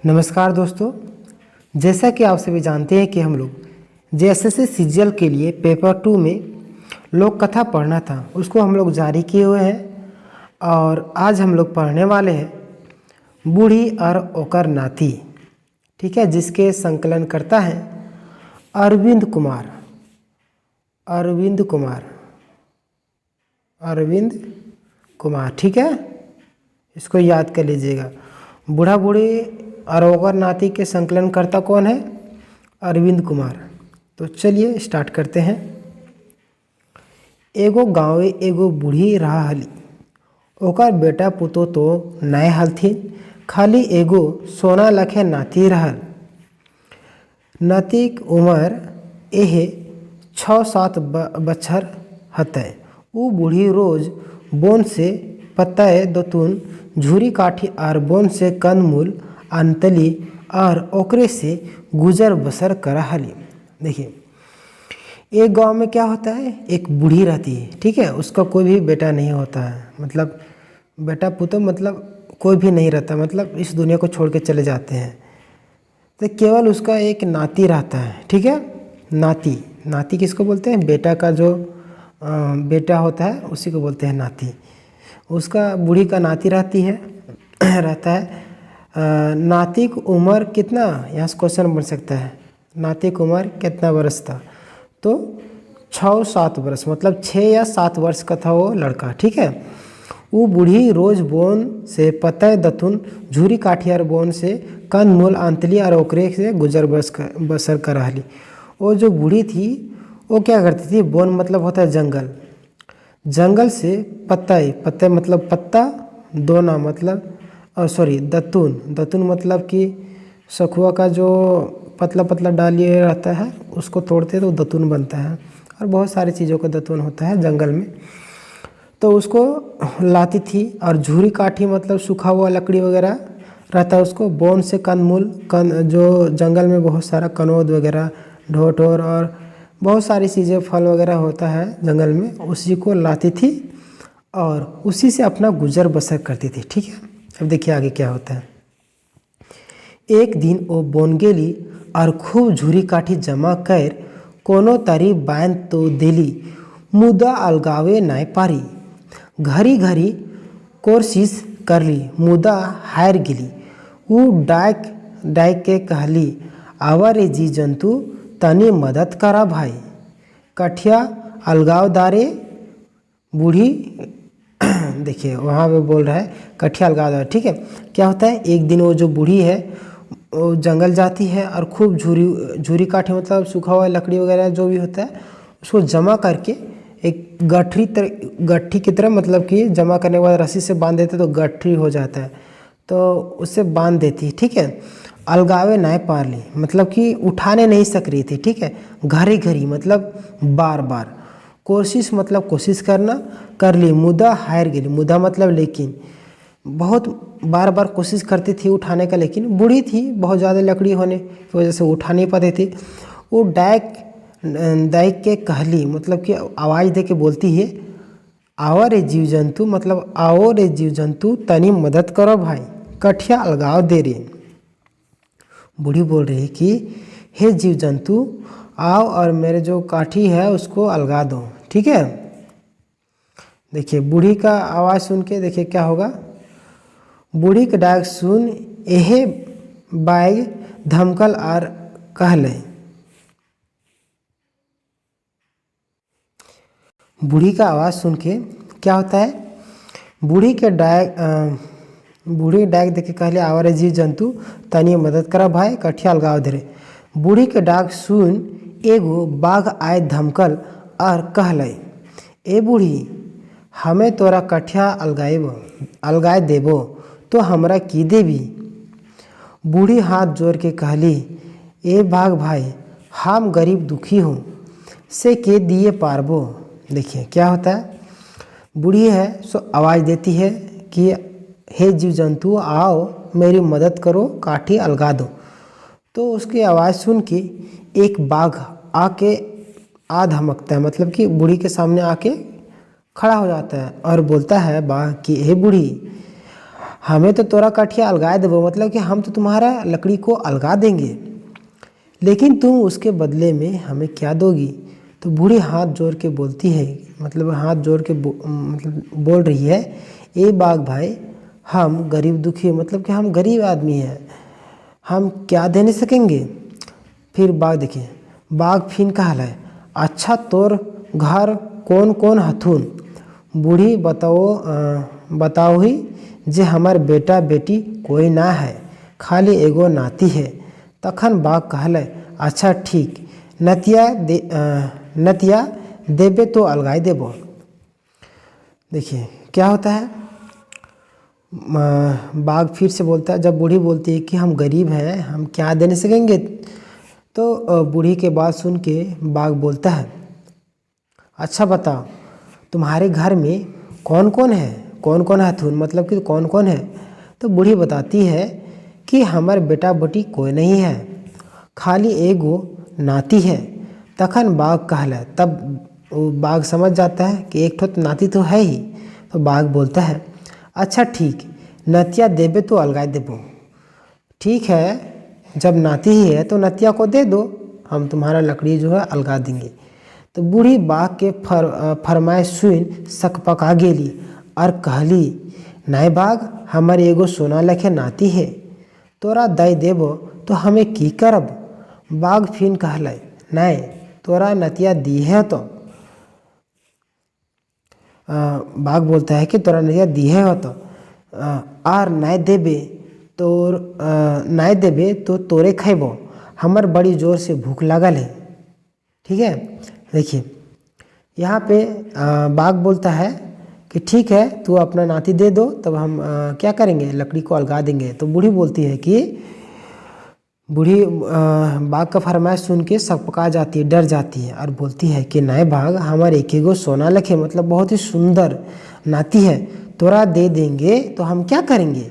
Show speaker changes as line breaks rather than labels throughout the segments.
नमस्कार दोस्तों, जैसा कि आप सभी जानते हैं कि हम लोग जेएसएससी सीजीएल के लिए पेपर 2 में लोक कथा पढ़ना था, उसको हम लोग जारी किए हुए हैं। और आज हम लोग पढ़ने वाले हैं बूढ़ी और ओकर नाती, ठीक है, जिसके संकलन करता है अरविंद कुमार। ठीक है, इसको याद कर लीजिएगा। बूढ़ा बूढ़ी और ओकर नाती के संकलन करता कौन है? अरविंद कुमार। तो चलिए स्टार्ट करते हैं। एगो गाँवे एगो बूढ़ी रहा हली, ओकर बेटा पुतो तो नए हलथिन, खाली एगो सोना लखे नाती रहल। नातीक उम्र एहे 6-7 बछर हतै। ऊ बूढ़ी रोज बोन से पत्ताए दतून झूरी काठी और बोन से कंदमूल अंतली और ओकरे से गुजर बसर करा हली। देखिए, एक गांव में क्या होता है, एक बूढ़ी रहती है, ठीक है, उसका कोई भी बेटा नहीं होता है, मतलब बेटा पुतो मतलब कोई भी नहीं रहता, मतलब इस दुनिया को छोड़ के चले जाते हैं। तो केवल उसका एक नाती रहता है, ठीक है। नाती किसको बोलते हैं? बेटा का जो बेटा होता है उसी को बोलते हैं नाती। उसका बूढ़ी का नाती रहता है। नाती की उम्र कितना, यहाँ से क्वेश्चन बन सकता है, नाती की उम्र कितना बरस था? तो 6-7 वर्ष, मतलब 6 या 7 वर्ष का था वो लड़का, ठीक है। वो बूढ़ी रोज बोन से पतय दतुन झूरी काठियार बोन से कंदमूल अंतली और ओकरे से गुजर बसर कर रही। वो जो बूढ़ी थी वो क्या करती थी? बोन मतलब होता है जंगल से पत्ते मतलब पत्ता, दोना मतलब दतून मतलब कि सखुआ का जो पतला पतला डालिए रहता है उसको तोड़ते तो दतून बनता है, और बहुत सारी चीज़ों का दतून होता है जंगल में। तो उसको लाती थी। और झूरी काठी मतलब सूखा हुआ लकड़ी वगैरह रहता है, उसको बोन से कंदमूल जो जंगल में बहुत सारा कनौद वगैरह, ढोर और बहुत सारी चीज़ें, फल वगैरह होता है जंगल में, उसी को लाती थी और उसी से अपना गुजर बसर करती थी, ठीक है। अब देखिए आगे क्या होता है। एक दिन वो बोन गेली और खूब झूरी काठी जमा कर कोनो तारी बांध तो देली, मुदा अलगावे नाय पारी। घरी घरी कोशिश करली, मुदा हार गिली। ऊ डाक के कहली, आवा रे जी जंतु, तनी मदद करा भाई। कठिया अलगाव दारे। बूढ़ी देखिए वहाँ पे बोल रहा है कठिया अलगाव दारे, ठीक है। क्या होता है, एक दिन वो जो बूढ़ी है वो जंगल जाती है और खूब झूरी काठी मतलब सूखा हुआ लकड़ी वगैरह जो भी होता है उसको जमा करके एक गट्ठी की तरह, मतलब कि जमा करने के बाद रस्सी से बांध देते तो गट्ठी हो जाता है, तो उससे बांध देती, ठीक है। अलगावे नाय पारली मतलब कि उठाने नहीं सक रही थी, ठीक है। घरी घरी मतलब बार बार, कोशिश मतलब कोशिश करना, कर ली, मुदा हार गेली, मुदा मतलब लेकिन, बहुत बार बार कोशिश करती थी उठाने का, लेकिन बूढ़ी थी, बहुत ज़्यादा लकड़ी होने की वजह से उठा नहीं पाती थी। वो डाक के कहली मतलब कि आवाज़ दे के बोलती है, आओ रे जीव जंतु, मतलब आओ रे जीव जंतु, तनी मदद करो भाई, कठिया अलगाव दे रे। बूढ़ी बोल रही कि हे जीव जंतु आओ और मेरे जो काठी है उसको अलगा दो, ठीक है। देखिए बूढ़ी का आवाज़ सुन के देखिए क्या होगा। बूढ़ी के डाक सुन एहे बाई धमकल और कहले। बूढ़ी का आवाज़ सुन के क्या होता है, बूढ़ी डाक देख के कहले, आवारे जीव जंतु, तनी मदद करा भाई, कठिया अलगाव दे रे। बूढ़ी के डाक सुन एगो बाघ आए धमकल और कहले, ए बूढ़ी, हमें तोरा कठिया अलगाए देबो तो हमरा की देबी? बूढ़ी हाथ जोड़ के कहली, ए बाघ भाई, हम गरीब दुखी हूँ, से के दिए पारबो। देखिए क्या होता है, बूढ़ी है सो आवाज़ देती है कि हे जीव जंतु आओ मेरी मदद करो, काठी अलगा दो। तो उसकी आवाज़ सुन के एक बाघ आके धमकता है, मतलब कि बूढ़ी के सामने आके खड़ा हो जाता है और बोलता है बाघ कि हे बूढ़ी, हमें तो तोरा काठिया अलगा देबो, मतलब कि हम तो तुम्हारा लकड़ी को अलगा देंगे, लेकिन तुम उसके बदले में हमें क्या दोगी। तो बूढ़ी हाथ जोड़ के बोलती है, मतलब हाथ जोड़ के मतलब बोल रही है, ए बाघ भाई, हम गरीब दुखी, मतलब कि हम गरीब आदमी हैं, हम क्या दे नहीं सकेंगे। फिर बाघ देखिए, बाघ फिर कहला है, अच्छा तोर घर कौन कौन हथुन। बूढ़ी बताओ ही जे हमार बेटा बेटी कोई ना है, खाली एगो नाती है। तखन बाघ कहले, अच्छा ठीक, नतिया देबे तो अलगाई देबो। देखिए क्या होता है, बाघ फिर से बोलता है, जब बूढ़ी बोलती है कि हम गरीब हैं, हम क्या दे नहीं सकेंगे, तो बूढ़ी के बात सुन के बाघ बोलता है, अच्छा बताओ तुम्हारे घर में कौन कौन है, कौन कौन हथुन, मतलब कि कौन कौन है। तो बूढ़ी बताती है कि हमारे बेटा बेटी कोई नहीं है, खाली एगो नाती है। तखन बाघ कहला, तब वो बाघ समझ जाता है कि एक ठो नाती तो है ही। तो बाघ बोलता है, अच्छा ठीक, नतिया देबे तो अलगाई देबो। ठीक है, जब नाती ही है तो नतिया को दे दो, हम तुम्हारा लकड़ी जो है अलगा देंगे। तो बूढ़ी बाघ के फरमाइश सुन सकपका गेली और कहली, नाय बाघ, हमार एगो सोना लखे नाती है, तोरा दई देबो तो हमें की करब। बाघ फिर कहले, नाय, तोरा नतिया दी है तो बाघ बोलता है कि तोरा नतिया दी है हो तो आर नाय देबे तो तोरे खैबो, हमर बड़ी जोर से भूख लागल है। ठीक है, देखिए यहाँ पे बाघ बोलता है कि ठीक है, तू अपना नाती दे दो, तब हम क्या करेंगे, लकड़ी को अलगा देंगे। तो बूढ़ी बोलती है कि बूढ़ी बाघ का फरमाइश सुन के सकपका जाती है, डर जाती है और बोलती है कि नाय बाघ, हमारे एक एगो सोना लखे, मतलब बहुत ही सुंदर नाती है, तोरा दे देंगे तो हम क्या करेंगे।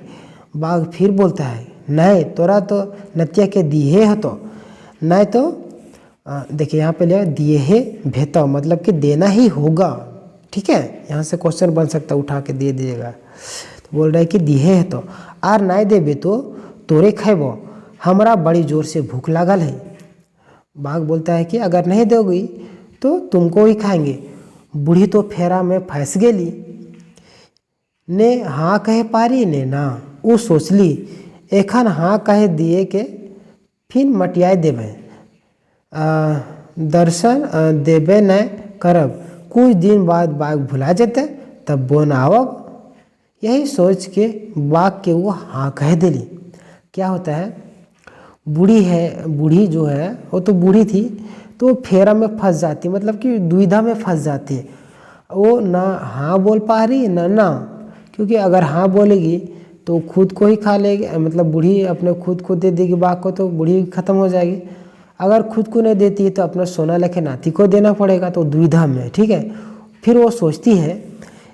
बाघ फिर बोलता है, नहीं, तोरा तो नतिया के दिए है तो नहीं, तो देखिए यहाँ पे लिया दिए है भेता, मतलब कि देना ही होगा। ठीक है, यहाँ से क्वेश्चन बन सकता है, उठा के दे दिएगा। तो बोल रहा है कि दिए है तो आर नहीं देबे तो तोरे खैबो, हमरा बड़ी जोर से भूख लागल है। बाघ बोलता है कि अगर नहीं दोगी तो तुमको ही खाएंगे। बूढ़ी तो फेरा में फंस गेली, ने हाँ कहे पारी ने ना, वो सोचली एखन हाँ कहे दिए के फिर मटियाए देवे, दर्शन देबे न करब, कुछ दिन बाद बाघ भुला जेते, तब बोन आवब। यही सोच के बाघ के वो हाँ कह दिली। क्या होता है, बूढ़ी जो है वो तो बूढ़ी थी, तो वो फेरा में फंस जाती, मतलब कि दुविधा में फंस जाती है। वो ना हाँ बोल पा रही ना, क्योंकि अगर हाँ बोलेगी तो खुद को ही खा लेगी, मतलब बूढ़ी अपने खुद को दे देगी बाघ को, तो बूढ़ी खत्म हो जाएगी। अगर खुद को नहीं देती है तो अपना सोना लेके नाती को देना पड़ेगा, तो दुविधा में। ठीक है, फिर वो सोचती है,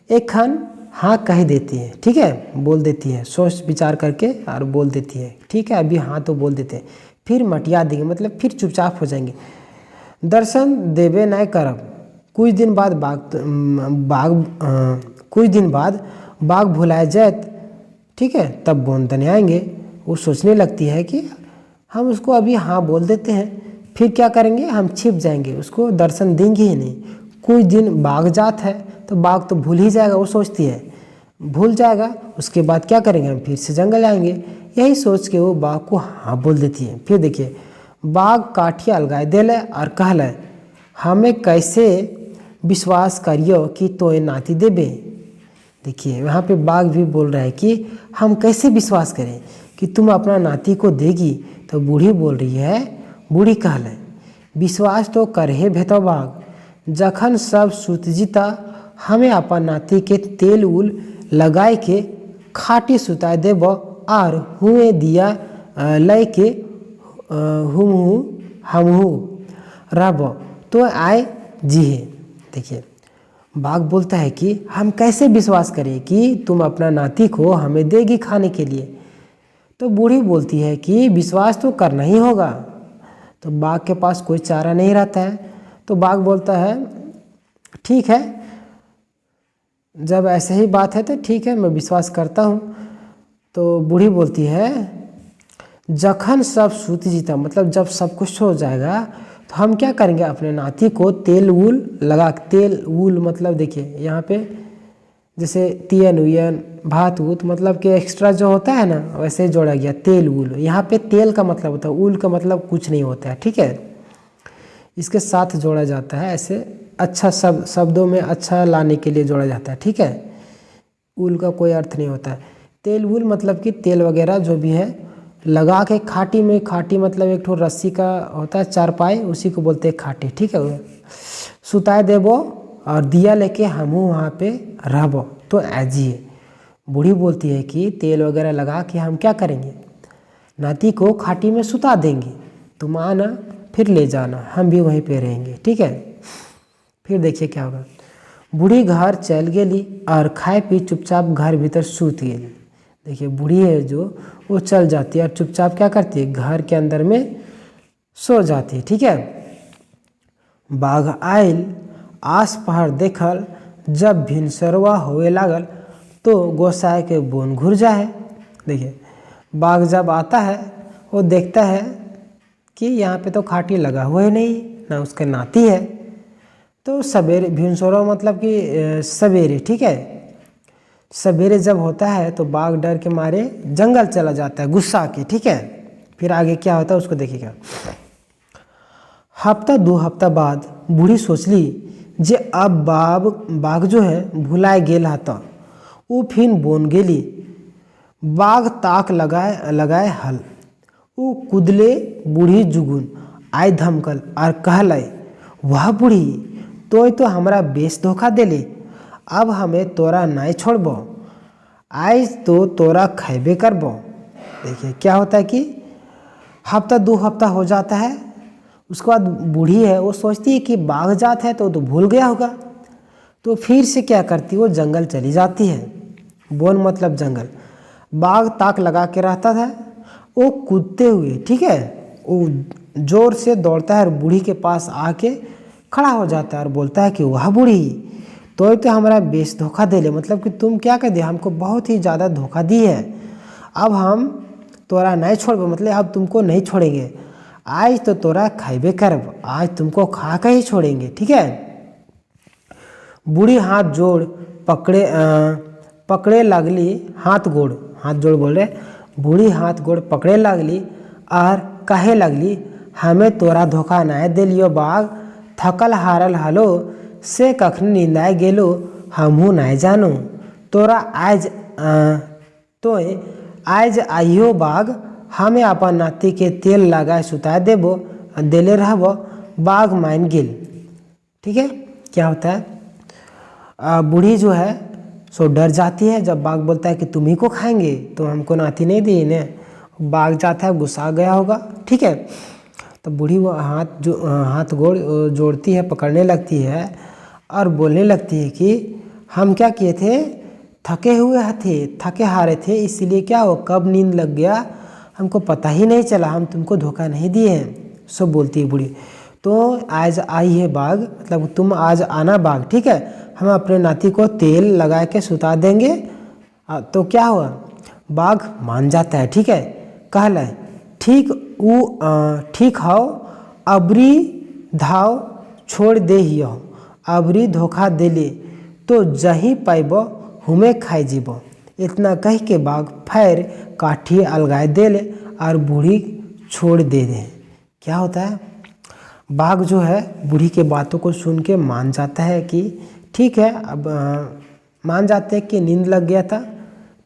एक खान हाँ कह देती है। ठीक है, बोल देती है, सोच विचार करके और बोल देती है, ठीक है अभी हाँ तो बोल देते हैं, फिर मटिया देंगे, मतलब फिर चुपचाप हो जाएंगे। दर्शन देवे न करब, कुछ दिन बाद बाघ भुलाए जाए। ठीक है, तब बोन तने आएंगे। वो सोचने लगती है कि हम उसको अभी हाँ बोल देते हैं, फिर क्या करेंगे, हम छिप जाएंगे, उसको दर्शन देंगे ही नहीं। कुछ दिन बाघ जात है तो बाघ तो भूल ही जाएगा, वो सोचती है भूल जाएगा, उसके बाद क्या करेंगे, हम फिर से जंगल आएंगे। यही सोच के वो बाघ को हाँ बोल देती है। फिर देखिए बाघ काठिया अलगाए देले और कहले, हमें कैसे विश्वास करियो कि तोय नाती देबे। देखिए यहाँ पे बाघ भी बोल रहा है कि हम कैसे विश्वास करें कि तुम अपना नाती को देगी। तो बूढ़ी बोल रही है, बूढ़ी कहले, विश्वास तो करहे भेतो बाघ, जखन सब सुत जीता हमें अपन नाती के तेल उल लगाए के खाटी सुताए देब और हुए दिया लय के हमहू रब तो आए जीहे। देखिए बाघ बोलता है कि हम कैसे विश्वास करें कि तुम अपना नाती को हमें देगी खाने के लिए। तो बूढ़ी बोलती है कि विश्वास तो करना ही होगा। तो बाघ के पास कोई चारा नहीं रहता है। तो बाघ बोलता है, ठीक है, जब ऐसे ही बात है तो ठीक है, मैं विश्वास करता हूँ। तो बूढ़ी बोलती है जखन सब सूत जीता, मतलब जब सब कुछ हो जाएगा तो हम क्या करेंगे, अपने नाती को तेल वूल लगा, तेल वूल मतलब देखिए यहाँ पे जैसे तियन उयन भात वूत मतलब कि एक्स्ट्रा जो होता है ना वैसे जोड़ा गया तेल वूल। यहाँ पे तेल का मतलब होता है, ऊल का मतलब कुछ नहीं होता है, ठीक है, इसके साथ जोड़ा जाता है ऐसे अच्छा शब्दों में अच्छा लाने के लिए जोड़ा जाता है, ठीक है। ऊल का कोई अर्थ नहीं होता है। तेल वूल मतलब कि तेल वगैरह जो भी है लगा के खाटी में, खाटी मतलब एक ठो रस्सी का होता है चारपाई, उसी को बोलते हैं खाटी, ठीक है। सुताए देबो और दिया लेके हमू वहाँ पे रहबो तो ऐजिए। बूढ़ी बोलती है कि तेल वगैरह लगा के हम क्या करेंगे, नाती को खाटी में सुता देंगे, तुम आना फिर ले जाना, हम भी वहीं पे रहेंगे, ठीक है। फिर देखिए क्या होगा, बूढ़ी घर चल गेली और खाए पी चुपचाप घर भीतर सूत गेली। देखिए बूढ़ी है जो वो चल जाती है और चुपचाप क्या करती है, घर के अंदर में सो जाती है, ठीक है। बाघ आयल आस पहाड़ देखल, जब भिनसरवा होए लागल तो गोसाई के बोन घुर जाए। देखिए बाघ जब आता है वो देखता है कि यहाँ पे तो खाटी लगा हुआ ही नहीं ना, उसका नाती है। तो सवेरे भिनसरवा मतलब कि सवेरे, ठीक है, सवेरे जब होता है तो बाघ डर के मारे जंगल चला जाता है गुस्सा के, ठीक है। फिर आगे क्या होता है उसको देखिएगा। हफ्ता 2 हफ्ता बाद बूढ़ी सोचली जे अब बाघ जो है भुलाए गेल हता, उ फिर बोन गेली। बाघ ताक लगाए हल, उ कूदले बूढ़ी जुगुन आय धमकल और कहले, वाह बूढ़ी तो हमरा बेस धोखा देले, अब हमें तोरा नहीं छोड़बो, आज तो तोरा खैबे करबो। देखिए क्या होता है कि हफ्ता 2 हफ्ता हो जाता है, उसके बाद बूढ़ी है वो सोचती है कि बाघ जात है तो भूल गया होगा, तो फिर से क्या करती है वो जंगल चली जाती है। बोन मतलब जंगल। बाघ ताक लगा के रहता था, वो कूदते हुए, ठीक है, वो जोर से दौड़ता है और बूढ़ी के पास आके खड़ा हो जाता है और बोलता है कि वाह बूढ़ी तो हमारा बेस धोखा दे ले, मतलब कि तुम क्या कर दिया, हमको बहुत ही ज़्यादा धोखा दी है, अब हम तोरा नहीं छोड़बे, मतलब अब तुमको नहीं छोड़ेंगे, आज तो तोरा खैबे करब, आज तुमको खा के ही छोड़ेंगे, ठीक है। बूढ़ी हाथ जोड़ पकड़े लगली, हाथ जोड़ बोल रहे, बूढ़ी हाथ गोड़ पकड़े लगली और कहे लगली, हमें तोरा धोखा नहीं दिलियो बाघ, थकल हारल हलो से कखनी निंदाए गेलो हमहू नहीं जानो, तोरा आज आइयो बाघ, हमें अपन नाती के तेल लगाए सुता देबो देले रहबो। बाघ मान गेल, ठीक है। क्या होता है, बूढ़ी जो है सो डर जाती है जब बाघ बोलता है कि तुम ही को खाएंगे, तो हमको नाती नहीं दी ने। बाघ जाता है, गुस्सा गया होगा, ठीक है। तो बूढ़ी वो हाथ गोड़ जोड़ती है, पकड़ने लगती है और बोलने लगती है कि हम क्या किए थे, थके हारे थे, इसलिए क्या हो कब नींद लग गया हमको पता ही नहीं चला, हम तुमको धोखा नहीं दिए हैं, सब बोलती है बूढ़ी। तो आज आई है बाघ, मतलब तुम आज आना बाघ, ठीक है, हम अपने नाती को तेल लगा के सुता देंगे। तो क्या हुआ, बाघ मान जाता है, ठीक है, कहला ठीक हो, अबरी धाव छोड़ दे ही हो, अबरी धोखा देले तो जही पैबो हुमे खाई जीबो। इतना कह के बाघ फैर काठी अलगाए देले और बूढ़ी छोड़ दे। क्या होता है, बाघ जो है बूढ़ी के बातों को सुन के मान जाता है कि ठीक है, अब मान जाते हैं कि नींद लग गया था,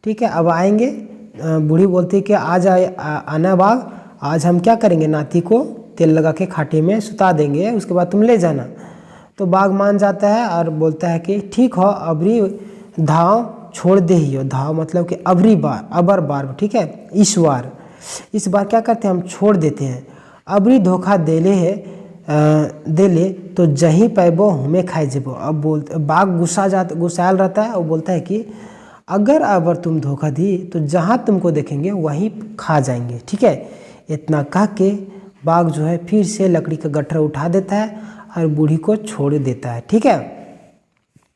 ठीक है, अब आएंगे। बूढ़ी बोलती है कि आज आना बाघ, आज हम क्या करेंगे, नाती को तेल लगा के खाटे में सुता देंगे, उसके बाद तुम ले जाना। तो बाघ मान जाता है और बोलता है कि ठीक हो, अबरी धाव छोड़ दे ही हो, धाव मतलब कि अबर बार, ठीक है, इस बार क्या करते हैं हम छोड़ देते हैं। अबरी धोखा देले तो जही पैबो हमें खाई जेबो। अब बाघ गुस्सायल रहता है और बोलता है कि अगर तुम धोखा दी तो जहाँ तुमको देखेंगे वहीं खा जाएंगे, ठीक है। इतना कह के बाघ जो है फिर से लकड़ी का गट्ठर उठा देता है और बूढ़ी को छोड़ देता है, ठीक है।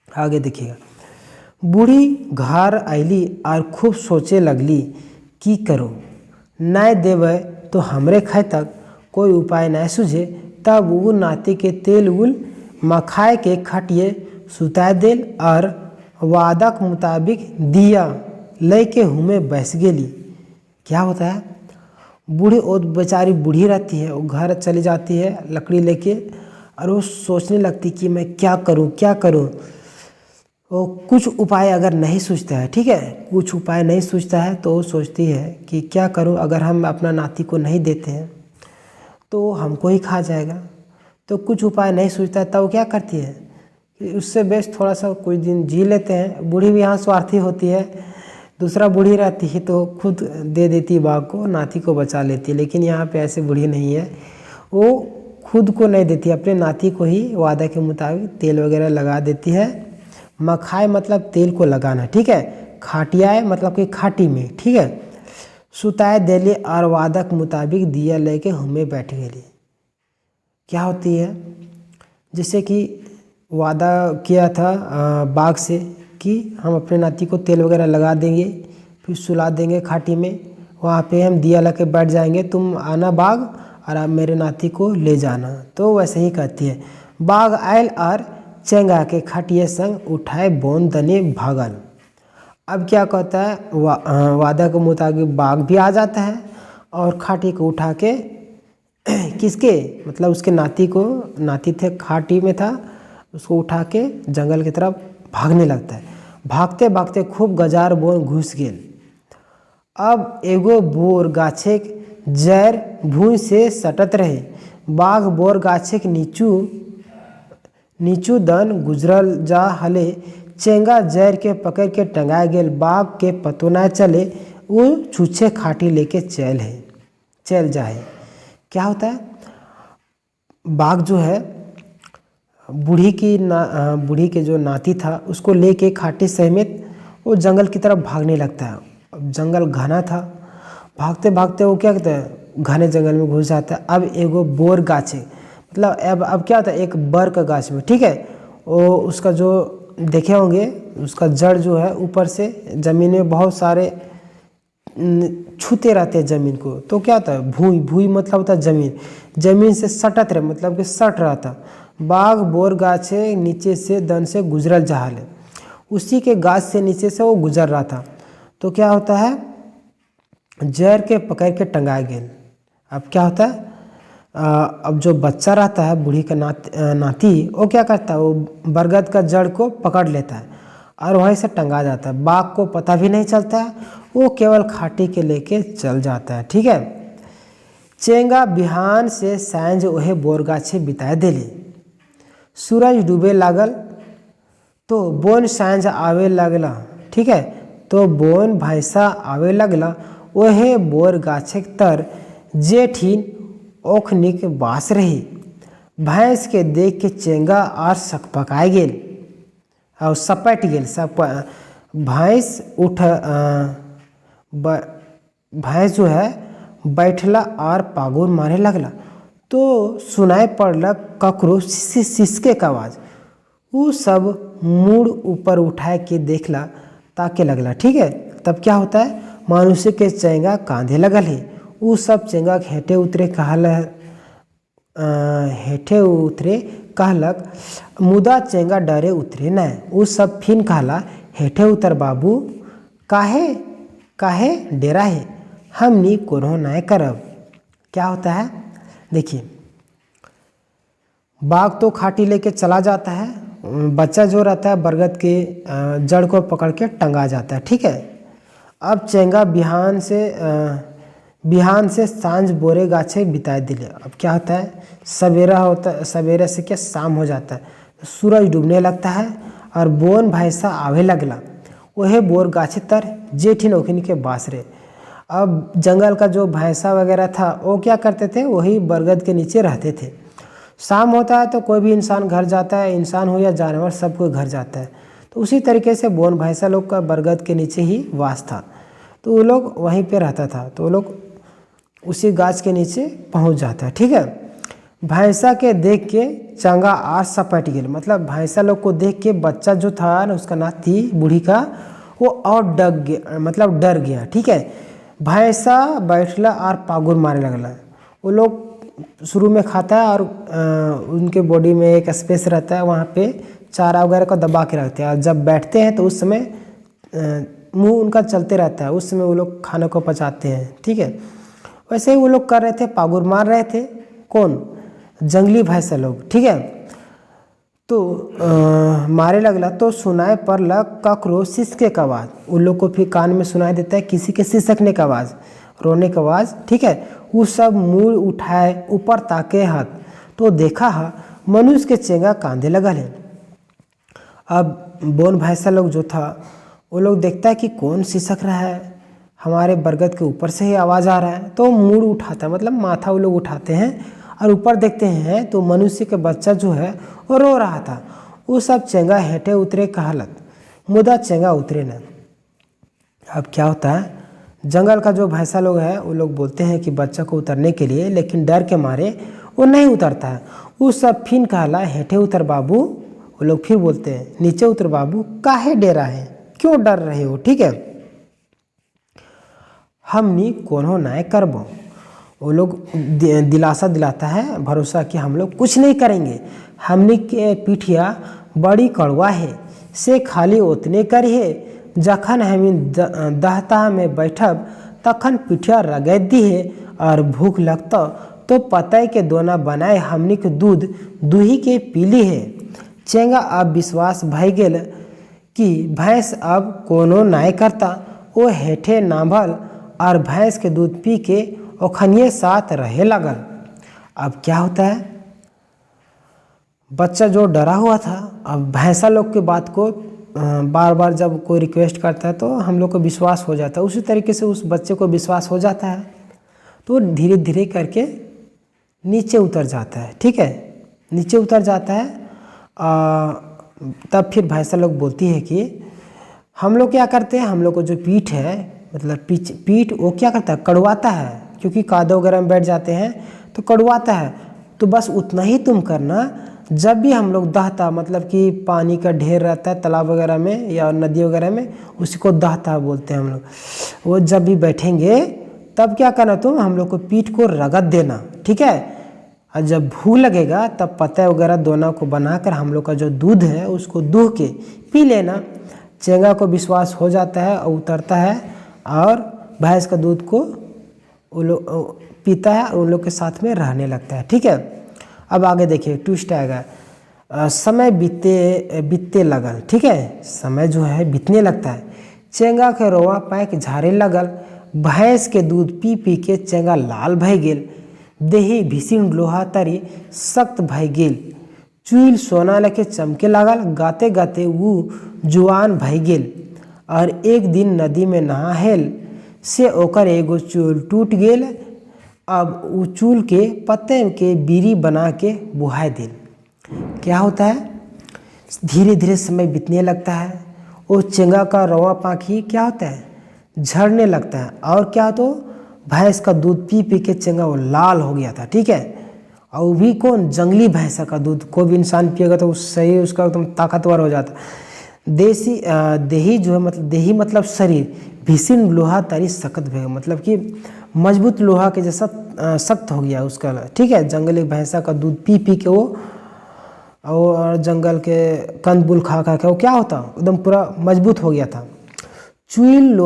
आगे देखिएगा, बूढ़ी घर अयली और खूब सोचे लगली की करो, नहीं देवे तो हमरे खाए तक कोई उपाय नहीं सूझे। तब वो नाती के तेल उल मखाए के खटिए सुता देल और वादा के मुताबिक दिया लेके हुमे बैस गेली। क्या होता है, बूढ़ी और बेचारी बूढ़ी रहती है, वो घर चली जाती है लकड़ी लेके और वो सोचने लगती कि मैं क्या करूं क्या करूं। वो कुछ उपाय अगर नहीं सूझता है, ठीक है, कुछ उपाय नहीं सूझता है तो वो सोचती है कि क्या करूं, अगर हम अपना नाती को नहीं देते हैं तो हमको ही खा जाएगा। तो कुछ उपाय नहीं सूझता है तब वो क्या करती है कि उससे बेस्ट थोड़ा सा कुछ दिन जी लेते हैं। बूढ़ी भी यहाँ स्वार्थी होती है, दूसरा बूढ़ी रहती है तो खुद दे देती बाघ को, नाती को बचा लेती है। लेकिन यहाँ पे ऐसे बूढ़ी नहीं है, वो खुद को नहीं देती, अपने नाती को ही वादा के मुताबिक तेल वगैरह लगा देती है। मखाए मतलब तेल को लगाना, ठीक है। खाटियाए मतलब कि खाटी में, ठीक है। सुताए देली और वादा के मुताबिक दिया लेके हमें बैठ गेली। क्या होती है, जैसे कि वादा किया था बाघ से कि हम अपने नाती को तेल वगैरह लगा देंगे, फिर सुला देंगे खाटी में, वहाँ पे हम दिया लगा बैठ जाएंगे, तुम आना बाघ और आप मेरे नाती को ले जाना। तो वैसे ही कहती है। बाघ आयल और चेंगा के खटिए संग उठाए बोन दने भागल। अब क्या कहता है, वादा के मुताबिक बाघ भी आ जाता है और खाटी को उठा के किसके मतलब उसके नाती को, नाती थे खाटी में था, उसको उठा के जंगल की तरफ भागने लगता है। भागते भागते खूब गजार बोन घुस गेल। अब एगो बोर गाछे जड़ भूमि से सटत रहे। बाघ बोर गाछे के नीचू दन गुजरल जा हले। चेंगा जड़ के पकड़ के टंगा गेल। बाघ के पतो न चले, वो छूछे खाटी लेके चल जाए। क्या होता है, बाघ जो है बूढ़ी के जो नाती था उसको लेके खाटी समेत वो जंगल की तरफ भागने लगता है। अब जंगल घना था, भागते भागते वो क्या कहते हैं घने जंगल में घुस जाता है। अब एगो बोर गाछे मतलब अब क्या होता है, एक बर का गाछ में, ठीक है, वो उसका जो देखे होंगे उसका जड़ जो है ऊपर से ज़मीन में बहुत सारे छूते रहते हैं ज़मीन को। तो क्या होता है, भूई मतलब होता है ज़मीन से सटत रहे, मतलब कि सट रहा था। बाघ बोर गाछे नीचे से दन से गुजरल जहाल, उसी के गाछ से नीचे से वो गुजर रहा था। तो क्या होता है, जड़ के पकड़ के टंगा गेल। अब क्या होता है, अब जो बच्चा रहता है बूढ़ी का नाती वो क्या करता है, वो बरगद का जड़ को पकड़ लेता है और वहीं से टंगा जाता है। बाघ को पता भी नहीं चलता है, वो केवल खाटी के लेके चल जाता है, ठीक है। चेंगा बिहान से सांझ वहे बोरगाछे बिताए देली। सूरज डूबे लागल तो बोन सांझ आवे लगला, ठीक है। तो बोन भैंसा आवे लगला, वहे बोर गाछे तर जेठिन ओखनिक बास रही। भैंस के देख के चेंगा और सकपकाए गेल और सपट गेल। भैंस भैंस जो है बैठला और पागुर मारे लगला। तो सुनाई पड़लक ककरो सिसके का आवाज़। वो सब मुड़ ऊपर उठाए के देखला, ताके लगला, ठीक है। तब क्या होता है, मनुष्य के चेंगा कांधे लगल है। वो सब चेंगा हेठे उतरे कहलक, मुदा चेंगा डरे उतरे न। वो सब फिन कहला, हेठे उतर बाबू, काहे डेरा है, हमनी कोनो नहीं करब। क्या होता है, देखिए, बाघ तो खाटी लेके चला जाता है, बच्चा जो रहता है बरगद के जड़ को पकड़ के टंगा जाता है, ठीक है। अब चेंगा बिहान से सांझ बोरे गाछे बिताए दिले। अब क्या होता है, सवेरा से क्या शाम हो जाता है, तो सूरज डूबने लगता है और बोन भैंसा आवे लगला। वह बोर गाछे तर जेठिन ओखिन के बास रहे। अब जंगल का जो भैंसा वगैरह था वो क्या करते थे, वही बरगद के नीचे रहते थे। शाम होता है तो कोई भी इंसान घर जाता है, इंसान हो या जानवर सब कोई घर जाता है। तो उसी तरीके से बोन भैंसा लोग का बरगद के नीचे ही वास था, तो वो लोग वहीं पे रहता था। तो वो लोग उसी गाछ के नीचे पहुंच जाता है, ठीक है। भैंसा के देख के चंगा आर सपट गेल, मतलब भैंसा लोग को देख के बच्चा जो था ना, उसका नाती बूढ़ी का, वो और डग गया, मतलब डर गया। ठीक है, भैंसा बैठला और पागुर मारे लगला। वो लोग शुरू में खाता है और उनके बॉडी में एक स्पेस रहता है, वहाँ पे चारा वगैरह को दबा के रखते हैं, और जब बैठते हैं तो उस समय मुंह उनका चलते रहता है, उस समय वो लोग खाने को पचाते हैं। ठीक है, वैसे ही वो लोग कर रहे थे, पागुर मार रहे थे। कौन? जंगली भैंसा लोग। ठीक है, तो मारे लगला तो सुनाई पड़ला ककरो सिसके का आवाज़। उन लोग को फिर कान में सुनाई देता है किसी के सिसकने का आवाज़, रोने का आवाज़। ठीक है, वो सब मुँह उठाए ऊपर ताके हाथ, तो देखा हा मनुष्य के चेंगा कांधे लगल है। अब बोन भैंसा लोग जो था, वो लोग देखता है कि कौन सिसक रहा है, हमारे बरगद के ऊपर से ही आवाज़ आ रहा है, तो मुड़ उठाता है, मतलब माथा वो लोग उठाते हैं और ऊपर देखते हैं तो मनुष्य के बच्चा जो है वो रो रहा था। वो सब चेंगा हेठे उतरे कहलत, मुदा चेंगा उतरे न। अब क्या होता है, जंगल का जो भैंसा लोग है वो लोग बोलते हैं कि बच्चा को उतरने के लिए, लेकिन डर के मारे वो नहीं उतरता है। वो सब फिर कहला हेठे उतर बाबू। वो लोग फिर बोलते हैं नीचे उतर बाबू, काहे डेरा है, क्यों डर रहे हो। ठीक है, हमनी कोनो नाय करबो। वो लोग दिलासा दिलाता है, भरोसा कि हम लोग कुछ नहीं करेंगे, हमनी के पिठिया बड़ी कड़वा है, से खाली उतने करिए जखन हम दहता में बैठब तखन पिठिया रगड़ दी है, और भूख लगता तो पतय के दोना बनाए हमनी के दूध दूही के पीली है। चेंगा अब विश्वास भय गेल कि भैंस अब कोनो नाय करता। वो हेठे नाभल और भैंस के दूध पी के ओखनिए साथ रहे लगल। अब क्या होता है, बच्चा जो डरा हुआ था, अब भैंसा लोग के बात को बार बार जब कोई रिक्वेस्ट करता है तो हम लोग को विश्वास हो जाता है, उसी तरीके से उस बच्चे को विश्वास हो जाता है, तो धीरे धीरे करके नीचे उतर जाता है। ठीक है, नीचे उतर जाता है। तब फिर भैंसा लोग बोलती है कि हम लोग क्या करते हैं, हम लोग को जो पीठ है, मतलब पीठ वो क्या करता है, कड़वाता है, क्योंकि कादो वगैरह में बैठ जाते हैं तो कड़वाता है। तो बस उतना ही तुम करना, जब भी हम लोग दहता, मतलब कि पानी का ढेर रहता है तालाब वगैरह में या नदी वगैरह में, उसी को दहता बोलते हैं हम लोग। वो जब भी बैठेंगे तब क्या करना, तुम हम लोग को पीठ को रगड़ देना। ठीक है, और जब भूख लगेगा तब पत्ते वगैरह दोनों को बनाकर हम लोग का जो दूध है उसको दूह के पी लेना। चेंगा को विश्वास हो जाता है और उतरता है, और भैंस का दूध को वो लोग पीता है और उन लोग के साथ में रहने लगता है। ठीक है, अब आगे देखिए ट्विस्ट आएगा। समय बीतते लगल। ठीक है, समय जो है बीतने लगता है। चेंगा के रोआ पैक झारे लगल। भैंस के दूध पी पी के चेंगा लाल भय गेल, देही भीषण लोहा तरी सख्त भय गेल, चुइल सोना लेके चमके लागल। गाते गाते वो जुआन भय गेल, और एक दिन नदी में नहा हेल से ओकर एगो चूल टूट गेल। अब वो चूल के पत्ते के बीरी बना के बुहाए दिल। क्या होता है, धीरे धीरे समय बीतने लगता है। वो चेंगा का रवा पाखी क्या होता है, झड़ने लगता है। और क्या, तो भैंस का दूध पी पी के चेंगा वो लाल हो गया था। ठीक है, और वो भी कौन, जंगली भैंसा का दूध। कोई भी इंसान पिएगा तो सही उसका एकदम ताकतवर हो जाता। देही जो है, मतलब देही मतलब शरीर, भीषण लोहा तारी सख्त भय, मतलब कि मजबूत लोहा के जैसा सख्त हो गया उसका। ठीक है, जंगली भैंसा का दूध पी पी के वो, और जंगल के कंद बुल खा खा के वो क्या होता, एकदम पूरा मजबूत हो गया था। चुइल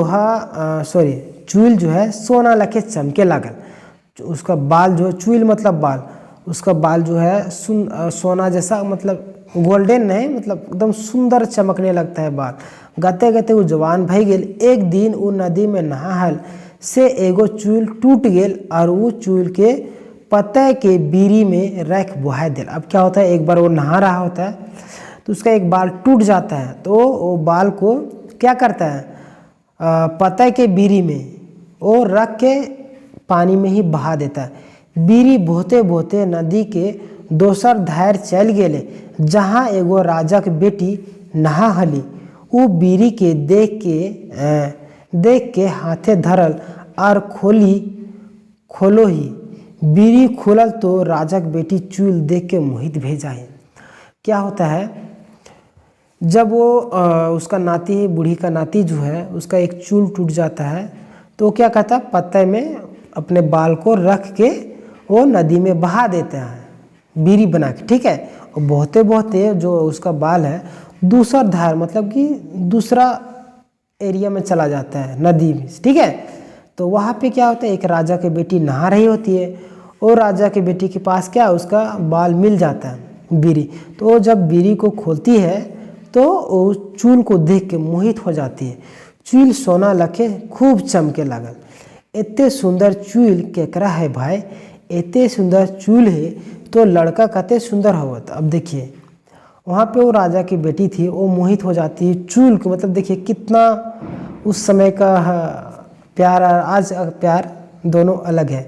जो है सोना लखे चमके लागल। उसका बाल जो है, चुइल मतलब बाल, उसका बाल जो है सोना जैसा, मतलब गोल्डन नहीं, मतलब एकदम सुंदर चमकने लगता है बाल। गाते गाते वो जवान भई गेल। एक दिन वो नदी में नहाल से एगो चूल टूट गेल, और वो चूल के पत्ते के बीरी में रख बुहाए दिल। अब क्या होता है, एक बार वो नहा रहा होता है तो उसका एक बाल टूट जाता है, तो वो बाल को क्या करता है, पत्ते के बीरी में वो रख के पानी में ही बहा देता है। बीरी बोहते बोहते नदी के दोसर धार चल गेले, जहाँ एगो राजा के बेटी नहा हली। वो बीरी के देख के हाथे धरल और खोलो ही बीड़ी खुलल तो राजा की बेटी चूल देख के मोहित भे जाए। क्या होता है, जब वो उसका नाती, बूढ़ी का नाती जो है, उसका एक चूल टूट जाता है तो क्या कहता है, पत्ते में अपने बाल को रख के वो नदी में बहा देता है बीड़ी बना के, ठीक है। और बहते बहते जो उसका बाल है दूसरा धार, मतलब कि दूसरा एरिया में चला जाता है नदी में, ठीक है। तो वहाँ पे क्या होता है, एक राजा की बेटी नहा रही होती है और राजा की बेटी के पास क्या, उसका बाल मिल जाता है बीड़ी। तो वो जब बीड़ी को खोलती है तो वो चूल को देख के मोहित हो जाती है। चूल सोना लखे खूब चमके लागल। इतने सुंदर चूल केकरा है भाई, इतने सुंदर चूल है तो लड़का कते सुंदर होता। अब देखिए वहाँ पे वो राजा की बेटी थी, वो मोहित हो जाती है चूल को। मतलब देखिए कितना उस समय का प्यार और आज प्यार दोनों अलग है।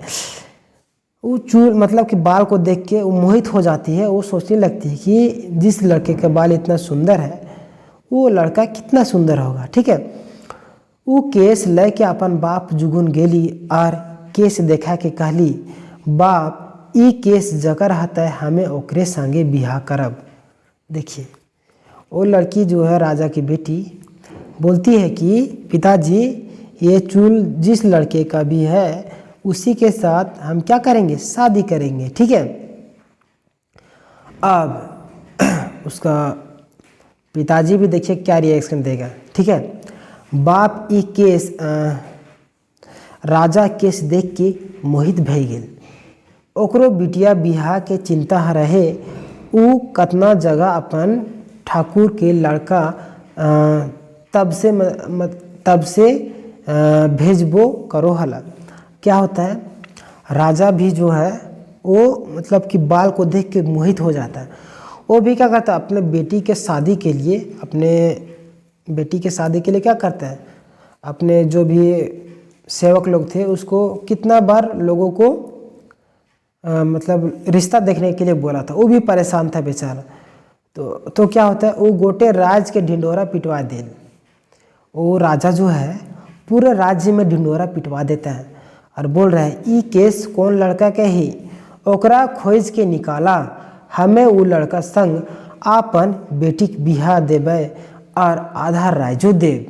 वो चूल मतलब कि बाल को देख के वो मोहित हो जाती है। वो सोचने लगती है कि जिस लड़के का बाल इतना सुंदर है वो लड़का कितना सुंदर होगा, ठीक है। वो केस ले के अपन बाप जुगुन गेली और केस देखा के कहली, बाप ई केस जकर हता है, हमें ओकरे संगे बिहा करब। देखिए वो लड़की जो है राजा की बेटी बोलती है कि पिताजी ये चूल जिस लड़के का भी है उसी के साथ हम क्या करेंगे, शादी करेंगे, ठीक है। अब उसका पिताजी भी देखिए क्या रिएक्शन देगा, ठीक है। बाप ई केस राजा केस देख के मोहित भय गेल। ओकरो बिटिया बिहा के चिंता रहे। उ कतना जगह अपन ठाकुर के लड़का तब से भेजबो करो हला। क्या होता है, राजा भी जो है वो मतलब कि बाल को देख के मोहित हो जाता है। वो भी क्या करता है, अपने बेटी के शादी के लिए क्या करता है, अपने जो भी सेवक लोग थे उसको कितना बार लोगों को मतलब रिश्ता देखने के लिए बोला था। वो भी परेशान था बेचारा। तो क्या होता है, वो गोटे राज के ढिंडोरा पिटवा दे। वो राजा जो है पूरे राज्य में ढिंडोरा पिटवा देता है और बोल रहा है ई केस कौन लड़का के ही, ओकरा खोज के निकाला, हमें वो लड़का संग आपन बेटी के बिहा देवे और आधा राजो देव।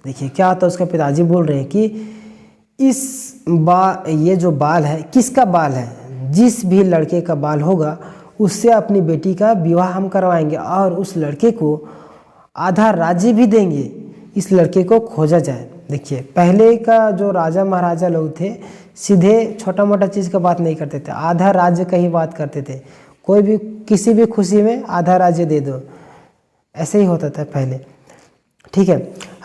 देखिए क्या होता है, उसका पिताजी बोल रहे हैं कि ये जो बाल है किसका बाल है, जिस भी लड़के का बाल होगा उससे अपनी बेटी का विवाह हम करवाएंगे और उस लड़के को आधा राज्य भी देंगे, इस लड़के को खोजा जाए। देखिए पहले का जो राजा महाराजा लोग थे सीधे छोटा मोटा चीज़ का बात नहीं करते थे, आधा राज्य का ही बात करते थे। कोई भी किसी भी खुशी में आधा राज्य दे दो, ऐसे ही होता था पहले, ठीक है।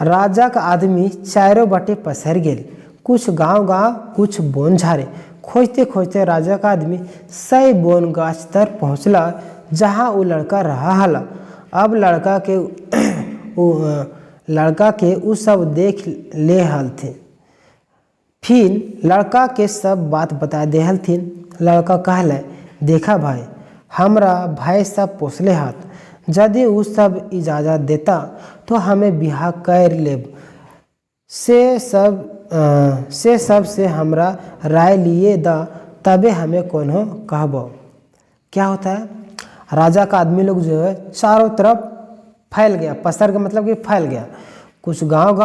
राजा का आदमी चारों बटे पसर गेल, कुछ गांव कुछ बोन झारे। खोजते खोजते राजा का आदमी सही बोन गाछ तर पहुँचला जहाँ वो लड़का रहा हला। अब लड़का के उ सब देख ले हलथिन, फिर लड़का के सब बात बता दे हलथिन। लड़का कहले, देखा भाई हमरा भाई सब पोसले हाथ, यदि उ सब इजाज़त देता तो हमें बिहा कर लेब। से सब से हमरा राय लिए दा, तबे हमें कोनो कहबो। क्या होता है, राजा का आदमी लोग जो है चारों तरफ फैल गया, पसर का मतलब कि फैल गया, कुछ गांव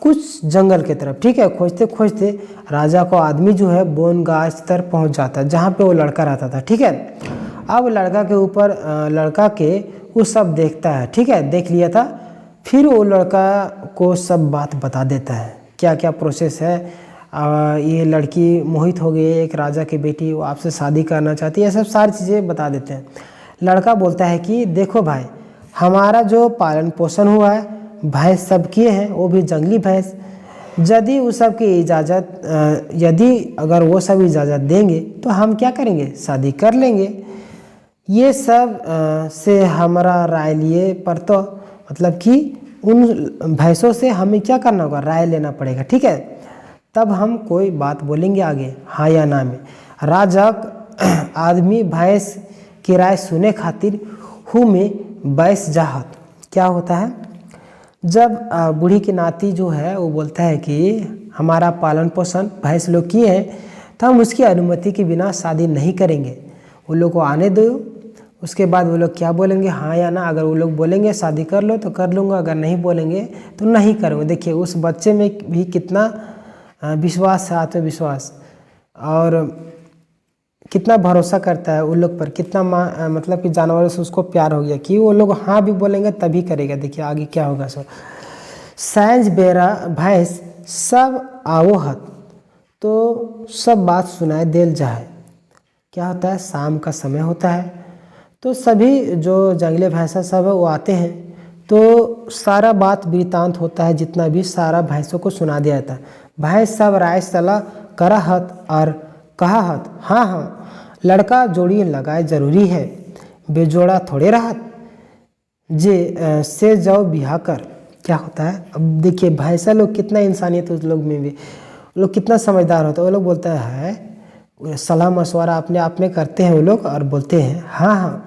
कुछ जंगल के तरफ, ठीक है। खोजते खोजते राजा को आदमी जो है बोन गाछ तर पहुंच जाता है जहाँ पे वो लड़का रहता था, ठीक है। अब लड़का के वो सब देखता है, ठीक है, देख लिया था। फिर वो लड़का को सब बात बता देता है, क्या क्या प्रोसेस है। ये लड़की मोहित हो गई, एक राजा की बेटी, वो आपसे शादी करना चाहती है, ये सब सारी चीज़ें बता देते हैं। लड़का बोलता है कि देखो भाई, हमारा जो पालन पोषण हुआ है, भैंस सब किए हैं, वो भी जंगली भैंस, यदि वो सब की इजाज़त अगर वो सब इजाज़त देंगे तो हम क्या करेंगे, शादी कर लेंगे। ये सब से हमारा राय लिए पर तो मतलब कि उन भैंसों से हमें क्या करना होगा, राय लेना पड़ेगा, ठीक है। तब हम कोई बात बोलेंगे आगे, हाँ या ना में। राजा आदमी भैंस की राय सुने खातिर हूँ में बैस जाहत। क्या होता है, जब बूढ़ी की नाती जो है वो बोलता है कि हमारा पालन पोषण भैंस लोग किए हैं, तो हम उसकी अनुमति के बिना शादी नहीं करेंगे। वो लोग को आने दो, उसके बाद वो लोग क्या बोलेंगे, हाँ या ना। अगर वो लोग बोलेंगे शादी कर लो तो कर लूँगा, अगर नहीं बोलेंगे तो नहीं करूँगा। देखिए उस बच्चे में भी कितना विश्वास है, आत्मविश्वास, और कितना भरोसा करता है उन लोग पर, कितना मतलब कि जानवरों से उसको प्यार हो गया कि वो लोग हाँ भी बोलेंगे तभी करेगा। देखिए आगे क्या होगा। सो साइंस बेरा भैंस सब आवोहत, तो सब बात सुनाए देल जाए। क्या होता है, शाम का समय होता है तो सभी जो जंगली भैंसा सब है वो आते हैं, तो सारा बात वृतांत होता है, जितना भी सारा भैंसों को सुना दिया जाता है। भैंस सब राय सलाह करा हत और कहा हत, हाँ हाँ लड़का जोड़ी लगाए जरूरी है, बेजोड़ा थोड़े रहत, जे से जाओ बिहा कर। क्या होता है, अब देखिए भैंसा लोग कितना इंसानियत उस लोग में भी, लोग कितना समझदार होता है। वो लोग बोलता है सलाह मशवरा अपने आप में करते हैं वो लोग, और बोलते हैं हाँ हाँ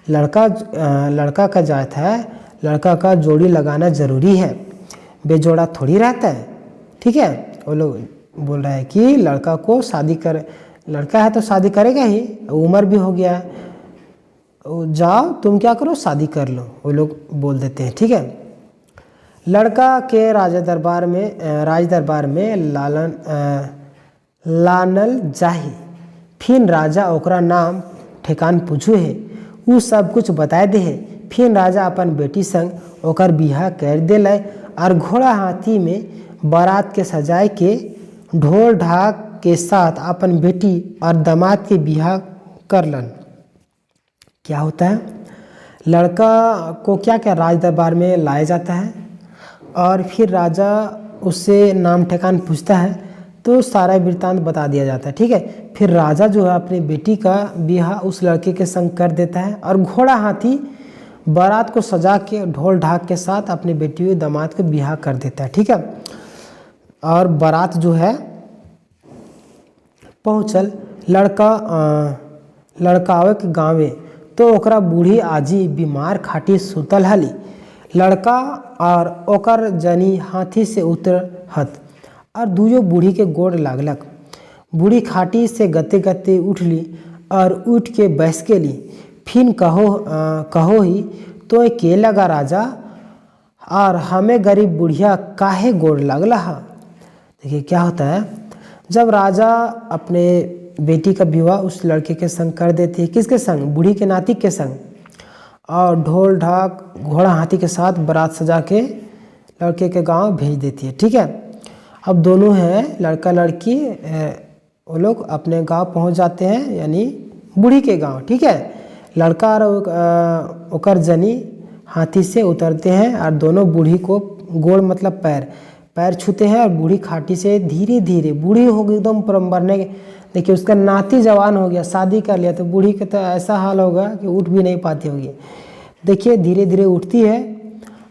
लड़का का जात है, लड़का का जोड़ी लगाना ज़रूरी है, बेजोड़ा थोड़ी रहता है। ठीक है, वो लोग बोल रहा है कि लड़का को शादी कर, लड़का है तो शादी करेगा ही, उम्र भी हो गया है, जाओ तुम क्या करो शादी कर लो, वो लोग बोल देते हैं। ठीक है, लड़का के राज दरबार में लानल जाही, फिर राजा ओकरा नाम ठेकान पूछू है, उ सब कुछ बताए दे है। फिर राजा अपन बेटी संग ओकर बिहा कर देलै, और घोड़ा हाथी में बारात के सजाए के ढोल ढाक के साथ अपन बेटी और दामाद के बिहा करलन। क्या होता है, लड़का को क्या क्या राज दरबार में लाया जाता है, और फिर राजा उससे नाम ठेकान पूछता है तो सारा वृत्तांत बता दिया जाता है। ठीक है, फिर राजा जो है अपनी बेटी का ब्याह उस लड़के के संग कर देता है, और घोड़ा हाथी बारात को सजा के ढोल ढाक के साथ अपनी बेटी और दामाद को ब्याह कर देता है। ठीक है, और बारात जो है पहुँचल लड़कावे के गाँवे, तो ओकरा बूढ़ी आजी बीमार खाटी सुतल हली। लड़का और ओकर जनी हाथी से उतर हत, और दुयो बूढ़ी के गोड़ लागलक। बूढ़ी खाटी से गते गते उठली और उठ के बैस के ली। फिर कहो ही तो के लगा राजा, और हमें गरीब बुढ़िया काहे गोड़ लगला है। देखिए क्या होता है, जब राजा अपने बेटी का विवाह उस लड़के के संग कर देती है, किसके संग, बूढ़ी के नाती के संग, और ढोल ढाक घोड़ा हाथी के साथ बारात सजा के लड़के के गांव भेज देती है। ठीक है, अब दोनों हैं लड़का लड़की, वो लोग अपने गांव पहुंच जाते हैं, यानी बूढ़ी के गांव। ठीक है, लड़का और ओकर जनी हाथी से उतरते हैं, और दोनों बूढ़ी को गोड़ मतलब पैर छूते हैं, और बूढ़ी खाटी से धीरे धीरे, बूढ़ी हो गई एकदम परम्बरने, देखिए उसका नाती जवान हो गया, शादी कर लिया, तो बूढ़ी का तो ऐसा हाल होगा कि उठ भी नहीं पाती होगी। देखिए धीरे धीरे उठती है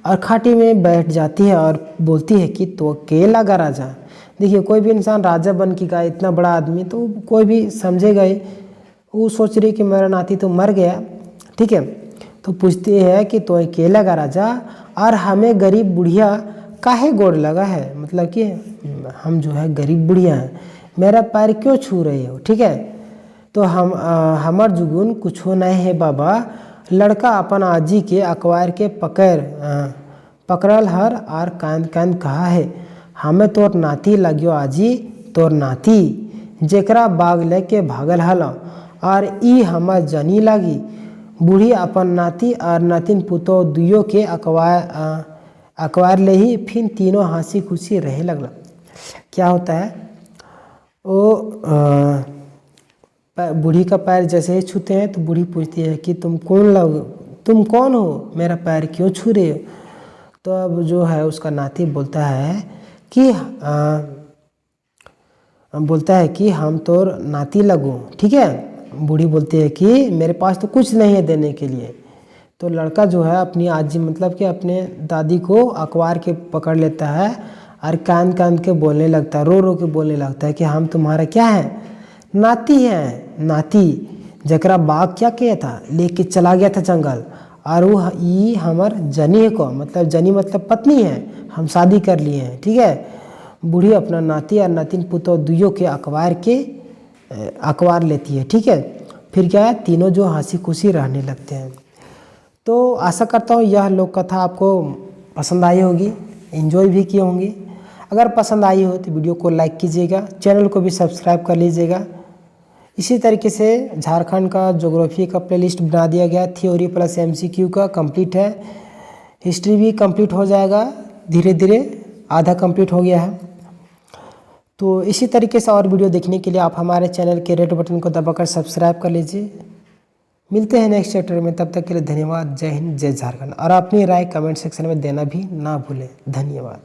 और खाटी में बैठ जाती है और बोलती है कि तो के लगा राजा। देखिए कोई भी इंसान राजा बन के गया, इतना बड़ा आदमी, तो कोई भी समझेगा ही, वो सोच रही कि मेरा नाती तो मर गया। ठीक है, तो पूछती है कि तो के लगा राजा, और हमें गरीब बुढ़िया काहे गोड़ लगा है, मतलब कि हम जो है गरीब बुढ़िया हैं, मेरा पैर क्यों छू रही हो। ठीक है, तो हमार जुगुन कुछ हो नहीं है बाबा। लड़का अपन आजी के अकवार के पकड़ल हर, और कांद कांद कहा है, हमें तोर नाती लगियो आजी, तोर नाती जेकरा बाग लेके भागल हल, और ई हमार जनी लगी। बूढ़ी अपन नाती और नातिन पुतो दुयो के अकवार ले ही, फिर तीनों हंसी खुशी रहे लगला। क्या होता है, वो बूढ़ी का पैर जैसे ही छूते हैं तो बूढ़ी पूछती है कि तुम कौन हो, मेरा पैर क्यों छू रहे हो। तो अब जो है उसका नाती बोलता है कि हम तो नाती लगूं। ठीक है, बूढ़ी बोलती है कि मेरे पास तो कुछ नहीं है देने के लिए। तो लड़का जो है अपनी आजी मतलब कि अपने दादी को अखबार के पकड़ लेता है, और कान कान के बोलने लगता है, रो रो के बोलने लगता है कि हम तुम्हारा क्या है, नाती है, नाती जकरा बाग क्या किया था, लेके चला गया था जंगल, और वो ये हमार जनी को, मतलब जनी मतलब पत्नी है, हम शादी कर लिए हैं। ठीक है, बूढ़ी अपना नाती और नातिन पुतो दुयो के अखबार के अखबार लेती है, ठीक है। फिर क्या है, तीनों जो हंसी खुशी रहने लगते हैं। तो आशा करता हूँ यह लोक कथा आपको पसंद आई होगी, एंजॉय भी किए होंगे। अगर पसंद आई हो तो वीडियो को लाइक कीजिएगा, चैनल को भी सब्सक्राइब कर लीजिएगा। इसी तरीके से झारखंड का ज्योग्राफी का प्लेलिस्ट बना दिया गया, थ्योरी प्लस MCQ का कंप्लीट है। हिस्ट्री भी कंप्लीट हो जाएगा धीरे धीरे, आधा कंप्लीट हो गया है। तो इसी तरीके से और वीडियो देखने के लिए आप हमारे चैनल के रेड बटन को दबाकर सब्सक्राइब कर लीजिए। मिलते हैं नेक्स्ट चैप्टर में, तब तक के लिए धन्यवाद। जय हिंद, जय झारखंड। और अपनी राय कमेंट सेक्शन में देना भी ना भूलें। धन्यवाद।